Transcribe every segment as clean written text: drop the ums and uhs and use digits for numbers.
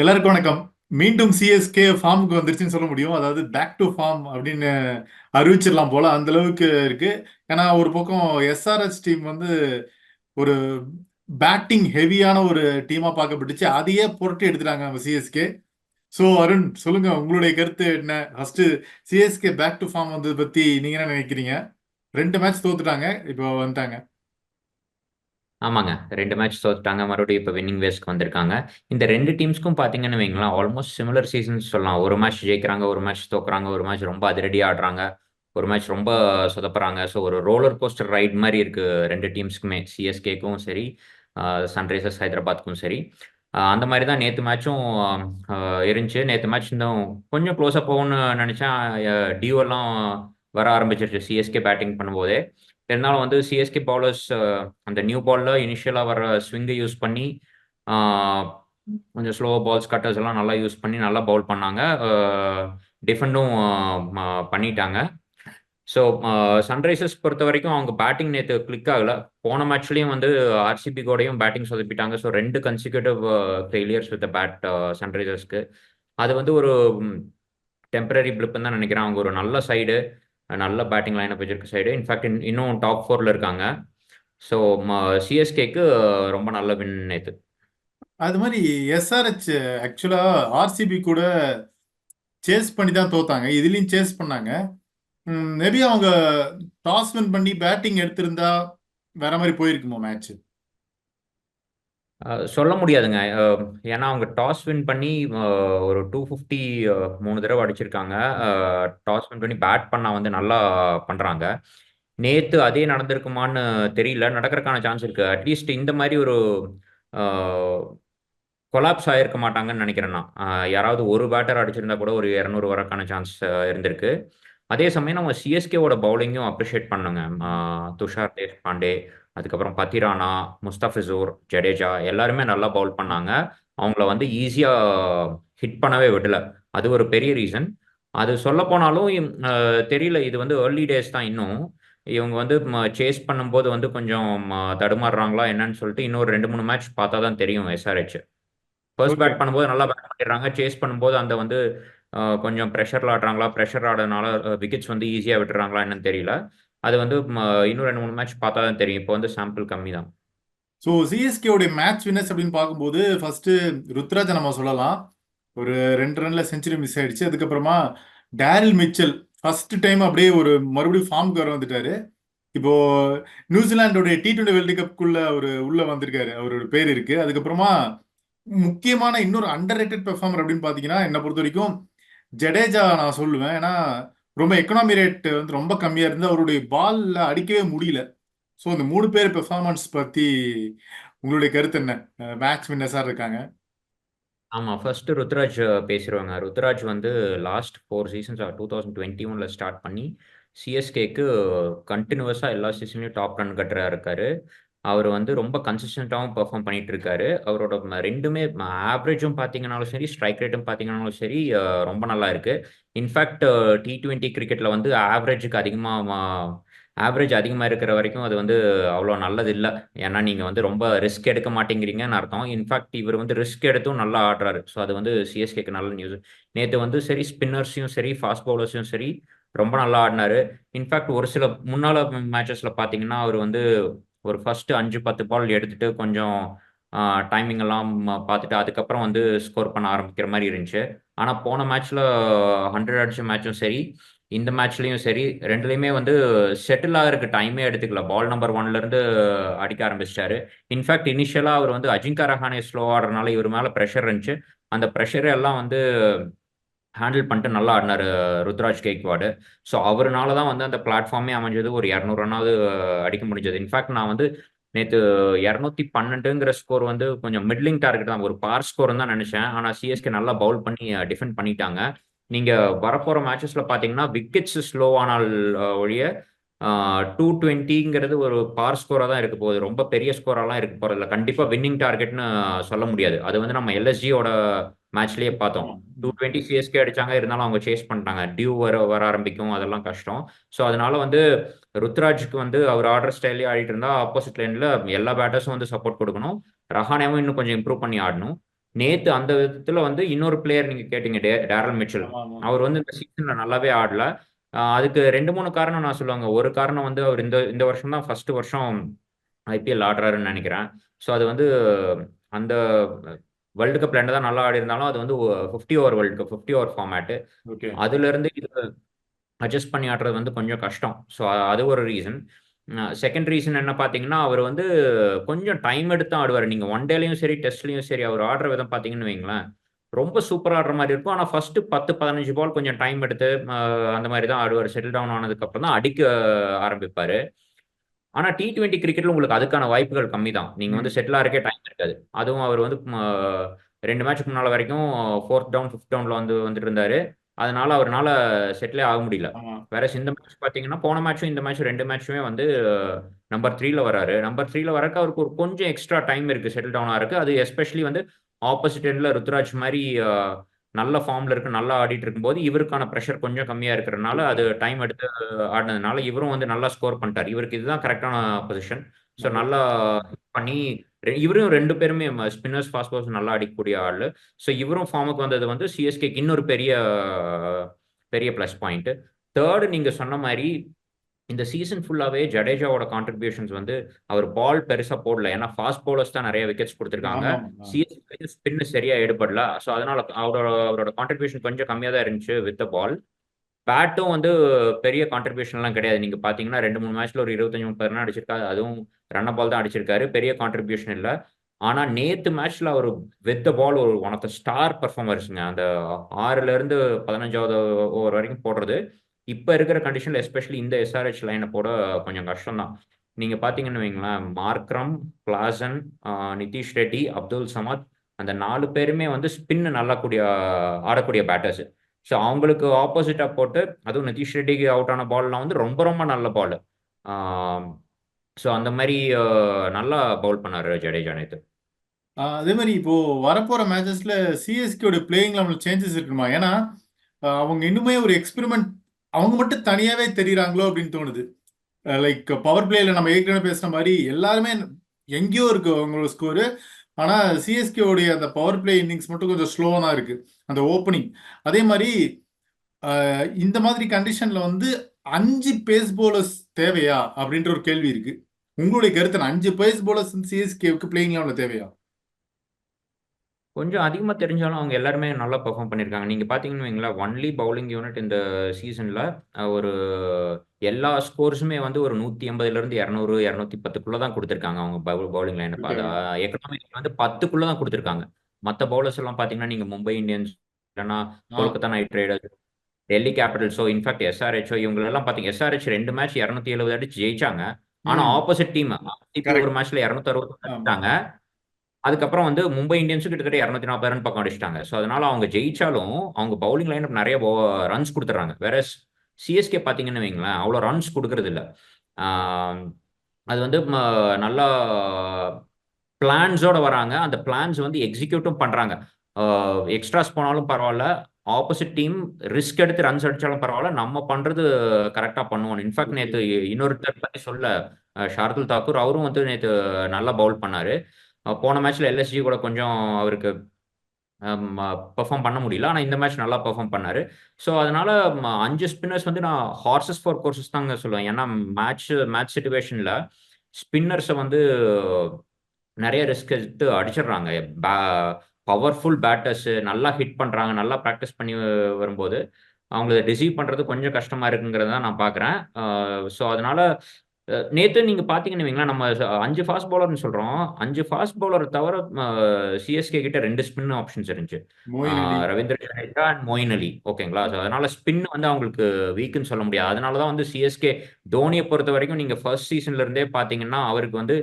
எல்லாருக்கும் வணக்கம். மீண்டும் சிஎஸ்கே ஃபார்முக்கு வந்துருச்சுன்னு சொல்ல முடியும். அதாவது பேக் டு ஃபார்ம் அப்படின்னு அறிவிச்சிடலாம் போல அந்த அளவுக்கு இருக்கு. ஏன்னா ஒரு பக்கம் எஸ்ஆர்எச் டீம் வந்து ஒரு பேட்டிங் ஹெவியான ஒரு டீமா பார்க்கப்பட்டுச்சு. அதையே புரட்டி எடுத்துட்டாங்க நம்ம சிஎஸ்கே. ஸோ அருண், சொல்லுங்க உங்களுடைய கருத்து என்ன? First CSK back to form வந்ததை பத்தி நீங்க என்ன நினைக்கிறீங்க? 2 மேட்ச் தோத்துட்டாங்க, இப்போ வந்துட்டாங்க. ஆமாங்க. 2 மேட்ச் தோத்துட்டாங்க. மறுபடியும் இப்ப வின்னிங் வேஸ்க்கு வந்திருக்காங்க. இந்த 2 டீம்ஸ்க்கும் பார்த்தீங்கன்னு வைங்களேன், ஆல்மோஸ்ட் சிமிலர் சீசன்ஸ் சொல்லலாம். ஒரு மேட்ச் ஜெயிக்கிறாங்க, ஒரு மேட்ச் தோக்குறாங்க, ஒரு மேட்ச் ரொம்ப அதிரடியா ஆடுறாங்க, ஒரு மேட்ச் ரொம்ப சொதப்புறாங்க. ஸோ ஒரு ரோலர் கோஸ்டர் ரைட் மாரி இருக்கு 2 டீம்ஸ்க்குமே. சிஎஸ்கேக்கும் சரி, சன்ரைசர்ஸ் ஹைதராபாத்துக்கும் சரி. அந்த மாரி தான் நேத்து மேட்சும் இருந்துச்சு. நேத்து மேட்ச் இன்னும் கொஞ்சம் க்ளோஸா போகும்னு நெனச்சேன். டியூ எல்லாம் வர ஆரம்பிச்சிருச்சு சிஎஸ்கே பேட்டிங் பண்ணும்போதே. இருந்தாலும் வந்து சிஎஸ்கே பவுலர்ஸ் அந்த நியூ பால்ல இனிஷியலா வர ஸ்விங்கை யூஸ் பண்ணி ஆஹ், கொஞ்சம் ஸ்லோ பால்ஸ் கட்டர்ஸ் எல்லாம் நல்லா யூஸ் பண்ணி நல்லா பவுல் பண்ணாங்க. டிஃபெண்டும் பண்ணிட்டாங்க. ஸோ சன்ரைசர்ஸ் பொறுத்த வரைக்கும் அவங்க பேட்டிங் நேற்று கிளிக் ஆகல. போன மேட்ச்லயும் வந்து ஆர்சிபி கூடயும் பேட்டிங் சொதப்பிட்டாங்க. So 2 consecutive failures with bat சன்ரைசர்ஸ்க்கு. அது வந்து ஒரு டெம்பரரி பிளிப்னு தான் நினைக்கிறேன். அவங்க ஒரு நல்ல சைடு, நல்ல பேட்டிங் லைனப் வச்சிருக்க சைடு. இன்ஃபேக்ட் இன்னும் டாப் 4ல இருக்காங்க. ஸோ சிஎஸ்கேக்கு ரொம்ப நல்ல வின் நேத்து. அது மாதிரி எஸ்ஆர்எச் ஆக்சுவலா ஆர்சிபி கூட சேஸ் பண்ணி தான் தோத்தாங்க. இதுலயும் சேஸ் பண்ணாங்க. மேபி அவங்க டாஸ் வின் பண்ணி பேட்டிங் எடுத்திருந்தா வேற மாதிரி போயிருக்குமோ மேட்ச். சொல்ல முடியாதுங்க. ஏன்னா அவங்க டாஸ் வின் பண்ணி ஒரு 250 3 தடவை அடிச்சிருக்காங்க. டாஸ் வின் பண்ணி பேட் பண்ணா வந்து நல்லா பண்றாங்க. நேத்து அதே நடந்திருக்குமான்னு தெரியல. நடக்கறதுக்கான சான்ஸ் இருக்கு. அட்லீஸ்ட் இந்த மாதிரி ஒரு கொலாப்ஸ் ஆயிருக்க மாட்டாங்கன்னு நினைக்கிறேன் நான். யாராவது ஒரு பேட்டர் அடிச்சிருந்தா கூட ஒரு 200 வரக்கான சான்ஸ் இருந்திருக்கு. அதே சமயம் நம்ம சிஎஸ்கேவோட பவுலிங்கும் அப்ரிஷியேட் பண்ணுங்க. துஷார் தேஷ்பாண்டே, அதுக்கப்புறம் பத்திரானா, முஸ்தபிசூர், ஜடேஜா எல்லாருமே நல்லா பவுல் பண்ணாங்க. அவங்கள வந்து ஈஸியா ஹிட் பண்ணவே விடல. அது ஒரு பெரிய ரீசன். அது சொல்ல போனாலும் தெரியல, இது வந்து ஏர்லி டேஸ் தான் இன்னும். இவங்க வந்து சேஸ் பண்ணும்போது வந்து கொஞ்சம் தடுமாறுறாங்களா என்னன்னு சொல்லிட்டு இன்னொரு 2 3 மேட்ச் பார்த்தா தான் தெரியும் எஸ்ஆர்ஹெச். First okay. பேட் பண்ணும்போது நல்லா பேட் பண்ணிடுறாங்க. சேஸ் பண்ணும்போது அந்த வந்து கொஞ்சம் ப்ரெஷர்ல ஆடுறாங்களா, ப்ரெஷர் ஆடுறதுனால விக்கெட்ஸ் வந்து ஈஸியா விட்டுறாங்களா என்னன்னு தெரியல. அது வந்து இன்னும் 2 3 மேட்ச் பார்த்தா தான் தெரியும். இப்போ வந்து சாம்பிள் கம்மி தான். ஸோ சிஎஸ்கே உடைய மேட்ச் வின்னர்ஸ் அப்படின்னு பார்க்கும்போது ஃபர்ஸ்ட் ருத்ராஜை நம்ம சொல்லலாம். ஒரு 2 ரன்ல செஞ்சுரி மிஸ் ஆயிடுச்சு. அதுக்கப்புறமா டேரில் மிச்சல் ஃபர்ஸ்ட் டைம் அப்படியே ஒரு மறுபடியும் ஃபார்முக்கு வர வந்துட்டாரு. இப்போ நியூசிலாண்டோடைய T20 வேர்ல்டு கப்புக்குள்ள ஒரு உள்ள வந்திருக்காரு. அவரோட பேர் இருக்கு. அதுக்கப்புறமா முக்கியமான இன்னொரு அண்டர் ரேட்டட் பெர்ஃபார்மர் அப்படின்னு பார்த்தீங்கன்னா என்னை பொறுத்த வரைக்கும் ஜடேஜா நான் சொல்லுவேன். ஏன்னா ரொம்ப எக்கனாமி ரேட் வந்து ரொம்ப கம்மியா இருந்து அவருடைய பால்ல அடிக்கவே முடியல. ஸோ இந்த 3 பேர் பெர்ஃபார்மன்ஸ் பத்தி உங்களுடைய கருத்து என்ன? மேட்ச் வின்னர்ஸா இருக்காங்க. ஆமா. ஃபர்ஸ்ட் ருத்ராஜ் பேசிருவாங்க. ருத்ராஜ் வந்து லாஸ்ட் 4 சீசன்ஸ் 2021ல ஸ்டார்ட் பண்ணி சிஎஸ்கேக்கு கண்டினியூவஸா எல்லா சீசன்லயும் டாப் ரன் கட்டரா இருக்காரு. அவர் வந்து ரொம்ப கன்சிஸ்டன்ட்டாவும் பெர்ஃபார்ம் பண்ணிட்டு இருக்காரு. அவரோட 2மே ஆவரேஜும் பார்த்தீங்கன்னாலும் சரி, ஸ்ட்ரைக் ரேட்டும் பார்த்தீங்கன்னாலும் சரி, ரொம்ப நல்லா இருக்கு. இன்ஃபேக்ட் T20 கிரிக்கெட்ல வந்து ஆவரேஜ் அதிகமா இருக்கிற வரைக்கும் அது வந்து அவ்வளோ நல்லது இல்ல. ஏன்னா நீங்க வந்து ரொம்ப ரிஸ்க் எடுக்க மாட்டேங்கிறீங்கன்னு அர்த்தம். இன்ஃபேக்ட் இவர் வந்து ரிஸ்க் எடுத்தும் நல்லா ஆடுறாரு. ஸோ அது வந்து சிஎஸ்கேக்கு நல்ல நியூஸ். நேத்து வந்து சரி ஸ்பின்னர்ஸையும் சரி, ஃபாஸ்ட் பவுலர்ஸையும் சரி ரொம்ப நல்லா ஆடினாரு. இன்ஃபேக்ட் ஒரு சில முன்னால மேட்சஸ்ல பார்த்தீங்கன்னா, அவர் வந்து ஒரு ஃபர்ஸ்ட் 5 10 பால் எடுத்துட்டு கொஞ்சம் டைமிங் எல்லாம் பார்த்துட்டு அதுக்கப்புறம் வந்து ஸ்கோர் பண்ண ஆரம்பிக்கிற மாதிரி இருந்துச்சு. ஆனா போன மேட்ச்ல 100 அடிச்ச மேட்சும் சரி, இந்த மேட்ச்லயும் சரி, 2லயுமே வந்து செட்டில் ஆகிறதுக்கு டைமே எடுத்துக்கல. பால் நம்பர் 1ல இருந்து அடிக்க ஆரம்பிச்சிட்டாரு. இன்ஃபேக்ட் இனிஷியலா அவர் வந்து அஜிங்கா ரஹானே ஸ்லோ ஆடுறதுனால இவர் மேல ப்ரெஷர் இருந்துச்சு. அந்த ப்ரெஷர் எல்லாம் வந்து ஹேண்டில் பண்ணிட்டு நல்லா ஆடினாரு ருத்ராஜ் கெய்க்வாடு. ஸோ அவருனால தான் வந்து அந்த பிளாட்ஃபார்மே அமைஞ்சது. ஒரு 200 ரன்னாவது அடிக்க முடிஞ்சது. இன்ஃபேக்ட் நான் வந்து நேற்று 212ங்கிற ஸ்கோர் வந்து கொஞ்சம் மிட்லிங் டார்கெட் தான், ஒரு பார் ஸ்கோர் தான் நினைச்சேன். ஆனால் சிஎஸ்கே நல்லா பவுல் பண்ணி டிஃபெண்ட் பண்ணிட்டாங்க. நீங்க வரப்போற மேட்சஸ்ல பாத்தீங்கன்னா விக்கெட்ஸ் ஸ்லோ ஆனால் ஒழிய 220ங்கிறது ஒரு பார் ஸ்கோரா தான் இருக்க போகுது. ரொம்ப பெரிய ஸ்கோரெல்லாம் இருக்க போறது இல்லை. கண்டிப்பா வின்னிங் டார்கெட்னு சொல்ல முடியாது. அது வந்து நம்ம எல்எஸ்ஜியோட மேட்ச்லயே பார்த்தோம். ஆமா. 220 சிஎஸ்கே அடிச்சாங்க, இருந்தாலும் அவங்க சேஸ் பண்ணிட்டாங்க. டியூ வர வர ஆரம்பிக்கும், அதெல்லாம் கஷ்டம். ஸோ அதனால வந்து ருத்ராஜுக்கு வந்து அவர் ஆடுற ஸ்டைலே ஆடிட்டு இருந்தா ஆப்போசிட் லைன்ல எல்லா பேட்டர்ஸும் வந்து சப்போர்ட் கொடுக்கணும். ரஹானேவும் இன்னும் கொஞ்சம் இம்ப்ரூவ் பண்ணி ஆடணும். நேத்து அந்த விதத்துல வந்து இன்னொரு பிளேயர் நீங்க கேட்டீங்க, டேரல் மிச்சல். ஆமா ஆமா. அவர் வந்து இந்த சீசன்ல நல்லாவே ஆடல. அதுக்கு 2 3 காரணம் நான் சொல்லுவாங்க. ஒரு காரணம் வந்து அவர் இந்த இந்த வருஷம் தான் ஃபர்ஸ்ட் வருஷம் ஐபிஎல் ஆடுறாருன்னு நினைக்கிறேன். ஸோ அது வந்து அந்த வேர்ல்டு கப்ல என்னதான் நல்லா ஆடி இருந்தாலும் அது வந்து 50 over world cup, 50 over format. Okay. அதுல இருந்து இது அட்ஜஸ்ட் பண்ணி ஆடுறது வந்து கொஞ்சம் கஷ்டம். ஸோ அது ஒரு ரீசன். செகண்ட் ரீசன் என்ன பார்த்தீங்கன்னா, அவர் வந்து கொஞ்சம் டைம் எடுத்து ஆடுவார். நீங்கள் ஒன் டேலையும் சரி டெஸ்ட்லையும் சரி அவர் ஆடுற விதம் பார்த்தீங்கன்னு வைங்களேன், ரொம்ப சூப்பராக ஆடுற மாதிரி இருக்கும். ஆனால் ஃபர்ஸ்ட் 10 15 பால் கொஞ்சம் டைம் எடுத்து அந்த மாதிரி தான் ஆடுவார். செட்டில் டவுன் ஆனதுக்கப்புறம் தான் அடிக்க ஆரம்பிப்பார். ஆனா T20 கிரிக்கெட்ல உங்களுக்கு அதுக்கான வாய்ப்புகள் கம்மி தான். நீங்க வந்து ம். செட்டில் ஆறதுக்கே டைம் இருக்காது. அதுவும் அவர் வந்து 2 மேட்ச்க்கு முன்னால வரைக்கும் 4th டவுன் 5th டவுன்ல வந்துட்டு இருந்தாரு. அதனால அவர்னால செட்டிலே ஆக முடியல. ஆமா. வேற இந்த மேட்ச் பார்த்தீங்கன்னா, போன மேட்சும் இந்த மேட்ச் 2 மேட்சுமே வந்து நம்பர் 3ல வராரு. நம்பர் 3ல வரக்கு அவருக்கு ஒரு கொஞ்சம் எக்ஸ்ட்ரா டைம் இருக்கு செட்டில் டவுன் ஆறக்கு. அது எஸ்பெஷலி வந்து ஆப்போசிட் எண்ட்ல ருத்துராஜ் மாரி நல்ல ஃபார்ம்ல இருக்கு, நல்லா ஆடிட்டு இருக்கும்போது இவருக்கான பிரஷர் கொஞ்சம் கம்மியா இருக்கிறதுனால ஓகே. அது டைம் எடுத்து ஆடினதுனால இவரும் வந்து நல்லா ஸ்கோர் பண்ணிட்டார். இவருக்கு இதுதான் கரெக்டான பொசிஷன். ஸோ நல்லது. நல்லா பண்ணி இவரும் 2 பேருமே ஸ்பின்னர்ஸ் ஃபாஸ்ட் பால்ஸ் நல்லா அடிக்கக்கூடிய ஆள். ஸோ இவரும் ஃபார்முக்கு வந்தது வந்து சிஎஸ்கேக்கு இன்னொரு பெரிய பெரிய ப்ளஸ் பாயிண்ட். தேர்டு நீங்க சொன்ன மாதிரி இந்த சீசன் ஃபுல்லாவே ஜடேஜாவோட கான்ட்ரிபியூஷன்ஸ் வந்து அவர் பால் பெருசா போடல. ஏன்னா ஃபாஸ்ட் பவுலர்ஸ் தான் நிறைய விக்கெட்ஸ் கொடுத்துருக்காங்க. ஆமா ஆமா. சிஎஸ்கே ஸ்பின் சரியா எடுபடல. ஸோ அதனால அவரோட கான்ட்ரிபியூஷன் கொஞ்சம் கம்மியா தான் இருந்துச்சு வித் பால். பேட்டும் வந்து பெரிய கான்ட்ரிபியூஷன்லாம் கிடையாது. நீங்க பாத்தீங்கன்னா 2 3 மேட்ச்ல ஒரு 25 30 ரன் அடிச்சிருக்காரு. அதுவும் ரன் பால் தான் அடிச்சிருக்காரு. பெரிய கான்ட்ரிபியூஷன் இல்ல. ஆனா நேத்து மேட்ச்ல அவர் வித் பால் ஒரு ஒன் ஆஃப் த ஸ்டார் பெர்ஃபார்மர்ஸ்ங்க. அந்த 6ல இருந்து 15வது ஓவர் வரைக்கும் போடுறது இப்ப இருக்கிற கண்டிஷன்ல எஸ்பெஷலி இந்த எஸ்ஆர்ஹெச் லைனை போட கொஞ்சம் கஷ்டம் தான். நீங்க பாத்தீங்கன்னு வைங்களேன், மார்க்ரம், கிளாசன், நிதிஷ் ரெட்டி, அப்துல் சமத், அந்த 4 பேருமே வந்து ஸ்பின் நல்லா ஆடக்கூடிய பேட்டர்ஸ். ஸோ அவங்களுக்கு ஆப்போசிட்டா போட்டு அதுவும் நிதிஷ் ரெட்டிக்கு அவுட் ஆன பால்லாம் வந்து ரொம்ப ரொம்ப நல்ல பால். ஸோ அந்த மாதிரி நல்லா பவுல் பண்ணாரு ஜடேஜா நேத்து. அதே மாதிரி இப்போ வரப்போற மேட்சஸ்ல சிஎஸ்கேயோட பிளேயிங் லெவல் சேஞ்சஸ் இருக்குமா? ஏன்னா அவங்க இன்னுமே ஒரு எக்ஸ்பெரிமெண்ட், அவங்க மட்டும் தனியாவே தெரியுறாங்களோ அப்படின்னு தோணுது. லைக் பவர் பிளேல நம்ம ஏற்கனவே பேசுன மாதிரி எல்லாருமே எங்கேயோ இருக்கு அவங்களோட ஸ்கோரு. ஆனா சிஎஸ்கேவுடைய அந்த பவர் பிளே இன்னிங்ஸ் மட்டும் கொஞ்சம் ஸ்லோவா தான் இருக்கு, அந்த ஓப்பனிங். அதே மாதிரி இந்த மாதிரி கண்டிஷன்ல வந்து 5 பேஸ் போலர்ஸ் தேவையா அப்படின்ற ஒரு கேள்வி இருக்கு. உங்களுடைய கருத்து 5 பேஸ் போலர்ஸ் சிஎஸ்கேவுக்கு பிளேயிங் லெவல்ல தேவையா? கொஞ்சம் அதிகமாக தெரிஞ்சாலும் அவங்க எல்லாருமே நல்லா பெர்ஃபார்ம் பண்ணியிருக்காங்க. நீங்கள் பார்த்தீங்கன்னு வைங்களேன், ஒன்லி பவுலிங் யூனிட் இந்த சீசனில் ஒரு எல்லா ஸ்கோர்ஸுமே வந்து ஒரு 180லேருந்து 200 210க்குள்ளே தான் கொடுத்துருக்காங்க. அவங்க பவுலிங் லைனப் ஓகே. அது எக்கனாமிக் வந்து 10க்குள்ளே தான் கொடுத்துருக்காங்க. மற்ற பவுலர்ஸ் எல்லாம் பார்த்தீங்கன்னா நீங்கள் மும்பை இந்தியன்ஸ் இல்லைன்னா ஆ. கொல்கத்தா நைட் ரைடர்ஸ், டெல்லி கேபிட்டல்ஸோ, இன்ஃபேக்ட் எஸ்ஆர்ஹெச்சோ இவங்களெல்லாம் பார்த்தீங்க. எஸ்ஆர்ஹெச் 2 மேட்ச் 270 அடிச்சு ஜெயிச்சாங்க. ஆனால் ம். ஆப்போசிட் டீம் ஆர்சிபி ஒரு கரெக்ட். மேட்ச்ல 260 ஆமா. அடிச்சிட்டாங்க. அதுக்கப்புறம் வந்து மும்பை இந்தியன்ஸும் கிட்டத்தட்ட 240 ரன் பக்கம் அடிச்சிட்டாங்க. ஸோ அதனால அவங்க ஜெயிச்சாலும் அவங்க பவுலிங் லைனப் நிறைய ரன்ஸ் கொடுத்துட்றாங்க. வேற சிஎஸ்கே பார்த்தீங்கன்னு வைங்களேன், அவ்வளோ ரன்ஸ் கொடுக்கறது இல்லை. அது வந்து நல்லா பிளான்ஸோட வராங்க. அந்த பிளான்ஸ் வந்து எக்ஸிக்யூட்டும் பண்றாங்க. எக்ஸ்ட்ராஸ் போனாலும் பரவாயில்ல, ஆப்போசிட் டீம் ரிஸ்க் எடுத்து ரன்ஸ் அடிச்சாலும் பரவாயில்ல, நம்ம பண்றது கரெக்டா பண்ணுவோம். In fact okay. நேற்று இன்னொருத்தர் பத்தி சொல்ல, ஷார்துல் தாக்கூர் அவரும் வந்து நேற்று நல்லா பவுல் பண்ணாரு. போன மேட்ச்ல எல்எஸ்ஜி கூட கொஞ்சம் அவருக்கு பெர்ஃபார்ம் பண்ண முடியல. ஆனால் இந்த மேட்ச் நல்லா பெர்ஃபார்ம் பண்ணாரு. ஸோ அதனால 5 ஸ்பின்னர்ஸ் வந்து நான் ஹார்சஸ் ஃபார் கோர்சஸ் தாங்க சொல்லுவேன். ஏன்னா மேட்ச் சுச்சுவேஷன்ல ஸ்பின்னர்ஸை வந்து நிறைய ரிஸ்க் எடுத்து அடிச்சிடுறாங்க. பவர்ஃபுல் பேட்டர்ஸ் நல்லா ஹிட் பண்றாங்க, நல்லா ப்ராக்டிஸ் பண்ணி வரும்போது அவங்கள ரிசீவ் பண்றது கொஞ்சம் கஷ்டமா இருக்குங்கிறத தான் நான் பார்க்குறேன். ஸோ அதனால நேத்து நீங்க பாத்தீங்கன்னு வைங்களேன், நம்ம 5 ஃபாஸ்ட் பவுலர்னு சொல்றோம். 5 ஃபாஸ்ட் பவுலர் தவிர சிஎஸ்கே கிட்ட 2 ஸ்பின் ஆப்ஷன்ஸ் இருந்துச்சு. மோயின் அலி. ரவீந்திர ஜடேஜா அண்ட் மொயின் அலி. ஓகேங்களா? ஸோ அதனால ஸ்பின் வந்து அவங்களுக்கு வீக்குன்னு சொல்ல முடியாது. அதனால தான் வந்து சிஎஸ்கே தோனியை பொறுத்த வரைக்கும் நீங்க ஃபர்ஸ்ட் சீசன்ல இருந்தே பாத்தீங்கன்னா அவருக்கு வந்து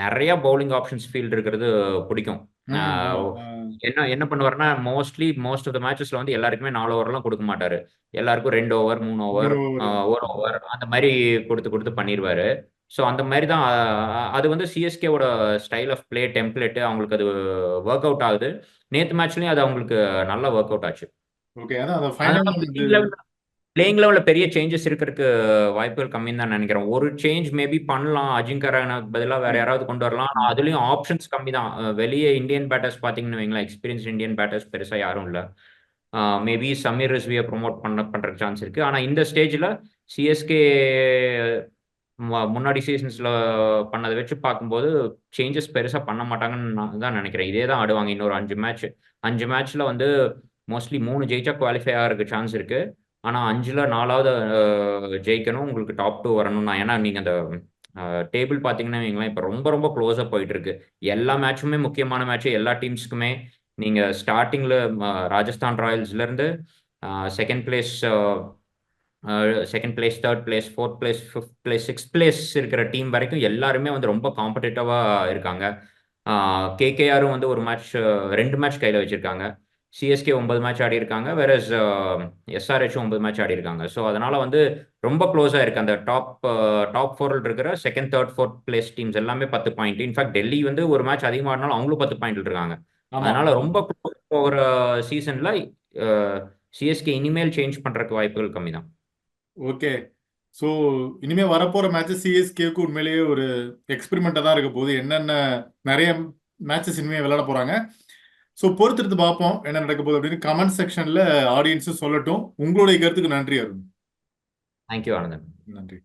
நிறைய பவுலிங் ஆப்ஷன்ஸ் ஃபீல்டு இருக்கிறது பிடிக்கும். ஆமா. என்ன என்ன பண்ணுவாருன்னா மோஸ்ட் ஆஃப் த மேட்சஸ்ல வந்து எல்லாருக்குமே 4 ஓவர்லாம் கொடுக்க மாட்டாரு. எல்லாருக்கும் 2 ஓவர் 3 ஓவர் இன்னொரு ஒரு 1 ஓவர் அந்த மாதிரி கொடுத்து கொடுத்து பண்ணிடுவாரு. ஸோ அந்த மாதிரி தான் அது வந்து சிஎஸ்கேவோட ஸ்டைல் ஆஃப் பிளே டெம்ப்ளேட் அவங்களுக்கு அது ஒர்க் அவுட் ஆகுது. நேத்து மேட்ச்லயும் அது அவங்களுக்கு நல்லா ஒர்க் அவுட் ஆச்சு. ஓகே. அதான் அந்த அதனால ஃபைனல் வந்து பிளேயிங் லெவல் பிளேயிங் லெவலில் பெரிய சேஞ்சஸ் இருக்கிறதுக்கு வாய்ப்புகள் கம்மின்னு தான் நினைக்கிறேன். ஒரு சேஞ்ச் மேபி பண்ணலாம், அஜிங்கர் ரஹானேக்கு பதிலாக வேற ம், யாராவது கொண்டு வரலாம். ம். அதுலயும் ஆப்ஷன்ஸ் கம்மி தான். வெளியே இந்தியன் பேட்டர்ஸ் பார்த்தீங்கன்னு வைங்களேன், எக்ஸ்பீரியன்ஸ் இந்தியன் பேட்டர்ஸ் பெருசா யாரும் இல்லை. மேபி சமீர் ரிஸ்வியை ப்ரோமோட் பண்றதுக்கு சான்ஸ் இருக்கு. ஆனா இந்த ஸ்டேஜ்ல சிஎஸ்கே முன்னாடி சீசன்ஸ்ல பண்ணதை வச்சு பார்க்கும்போது சேஞ்சஸ் பெருசா பண்ண மாட்டாங்கன்னு நான் தான் நினைக்கிறேன். இதே தான் ஆடுவாங்க இன்னொரு 5 மேட்ச்ல வந்து மோஸ்ட்லி 3 ஜெயிச்சா குவாலிஃபை ஆகிறதுக்கு சான்ஸ் இருக்கு. ஆனா 5ல் 4வது ஜெயிக்கணும், உங்களுக்கு டாப் 2 வரணும்னா. ஏன்னா நீங்க அந்த டேபிள் பார்த்தீங்கன்னா வைங்களேன், இப்போ ரொம்ப ரொம்ப க்ளோஸாக போயிட்டு இருக்கு. எல்லா மேட்சுமே முக்கியமான மேட்ச் எல்லா டீம்ஸ்க்குமே. நீங்க ஸ்டார்டிங்ல ராஜஸ்தான் ராயல்ஸ்ல இருந்து second place, third place, fourth place, fifth place, sixth place இருக்கிற டீம் வரைக்கும் எல்லாருமே வந்து ரொம்ப காம்படிட்டிவா இருக்காங்க. கேகேஆரும் வந்து ஒரு மேட்ச், 2 மேட்ச் கையில் வச்சிருக்காங்க. சிஎஸ்கே 9 மேட்ச் ஆடி இருக்காங்க, வேற எஸ்ஆர்ஹெச் 9 மேட்ச் ஆடி இருக்காங்க. ஸோ அதனால வந்து ரொம்ப க்ளோஸாக இருக்கு. அந்த டாப் 4 இருக்கிற second, third, fourth place teams எல்லாமே 10 பாயிண்ட். இன்ஃபேக்ட் டெல்லி வந்து ஒரு மேட்ச் அதிகமாக ஆடினாலும் அவங்களும் 10 பாயிண்ட் இருக்காங்க. ஆமா, அதனால ஆமா. ரொம்ப க்ளோஸ் போகிற சீசன்ல சிஎஸ்கே இனிமேல் சேஞ்ச் பண்றதுக்கு வாய்ப்புகள் கம்மி தான். ஓகே. ஸோ இனிமே வரப்போற மேட்ச் சிஎஸ்கேக்கு உண்மையிலேயே ஒரு எக்ஸ்பெரிமெண்ட்டாக தான் இருக்க போகுது. என்னென்ன நிறைய மேட்சஸ் இனிமே விளையாட போறாங்க. ஸோ பொறுத்திருந்து பார்ப்போம் என்ன நடக்க போகுது அப்படின்னு. கமெண்ட் செக்ஷன்ல ஆடியன்ஸும் சொல்லட்டும். உங்களுடைய கருத்துக்கு நன்றி அருண். தேங்க்யூ ஆனந்தன். நன்றி.